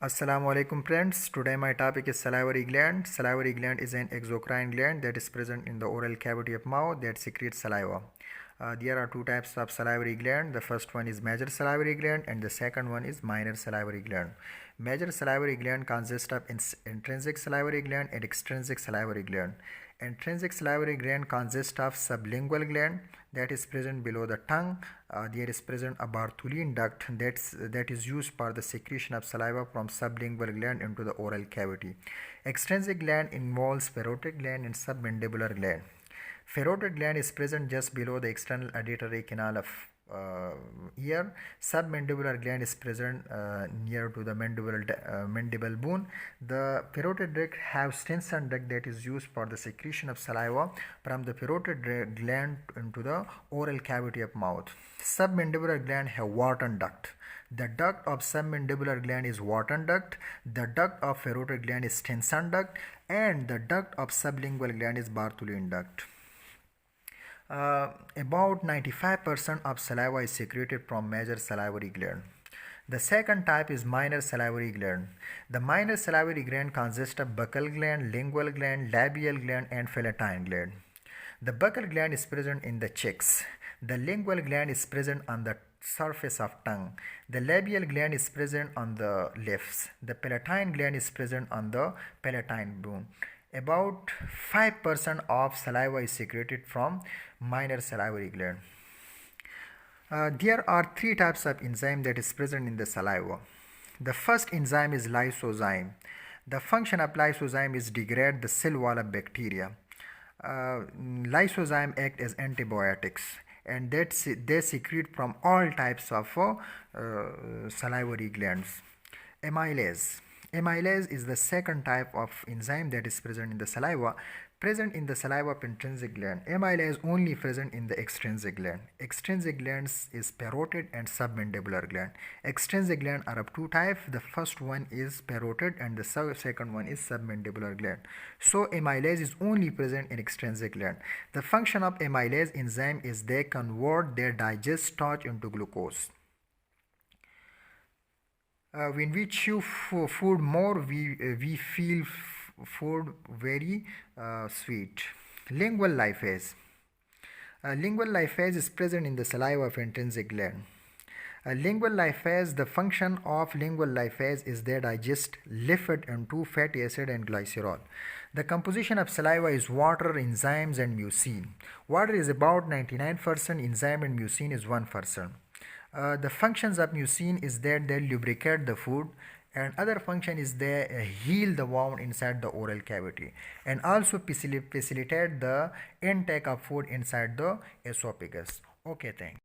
Assalamu alaikum friends. Today my topic is salivary gland. Salivary gland is an exocrine gland that is present in the oral cavity of mouth that secretes saliva. There are two types of salivary gland. The first one is major salivary gland and the second one is minor salivary gland. Major salivary gland consists of intrinsic salivary gland and extrinsic salivary gland. Intrinsic salivary gland consists of sublingual gland that is present below the tongue. There is present a Bartholin duct that is used for the secretion of saliva from sublingual gland into the oral cavity. Extrinsic gland involves parotid gland and submandibular gland. Parotid gland is present just below the external auditory canal of ear. Submandibular gland is present near to the mandible bone. The parotid duct have Stenson duct that is used for the secretion of saliva from the parotid gland into the oral cavity of mouth. Submandibular gland have Wharton duct. The duct of submandibular gland is Wharton duct. The duct of parotid gland is Stenson duct, and the duct of sublingual gland is Bartholin duct. About 95% of saliva is secreted from major salivary gland. The second type is minor salivary gland. The minor salivary gland consists of buccal gland, lingual gland, labial gland, and palatine gland. The buccal gland is present in the cheeks. The lingual gland is present on the surface of tongue. The labial gland is present on the lips. The palatine gland is present on the palatine bone. About 5% of saliva is secreted from minor salivary gland. There are three types of enzyme that is present in the saliva. The first enzyme is lysozyme. The function of lysozyme is degrade the cell wall of bacteria. Lysozyme act as antibiotics, and they secrete from all types of salivary glands. Amylase. Amylase is the second type of enzyme that is present in the saliva. Present in the saliva of intrinsic gland. Amylase only present in the extrinsic gland. Extrinsic glands is parotid and submandibular gland. Extrinsic gland are of two types. The first one is parotid and the second one is submandibular gland. So amylase is only present in extrinsic gland. The function of amylase enzyme is they convert their digest starch into glucose. When we chew food more, we feel food very sweet. Lingual lipase. Lingual lipase is present in the saliva of intrinsic gland. Lingual lipase, the function of lingual lipase is they digest lipid into fatty acid and glycerol. The composition of saliva is water, enzymes, and mucin. Water is about 99%, enzyme and mucin is 1%. The functions of mucin is that they lubricate the food, and other function is they heal the wound inside the oral cavity and also facilitate the intake of food inside the esophagus. Okay, thanks.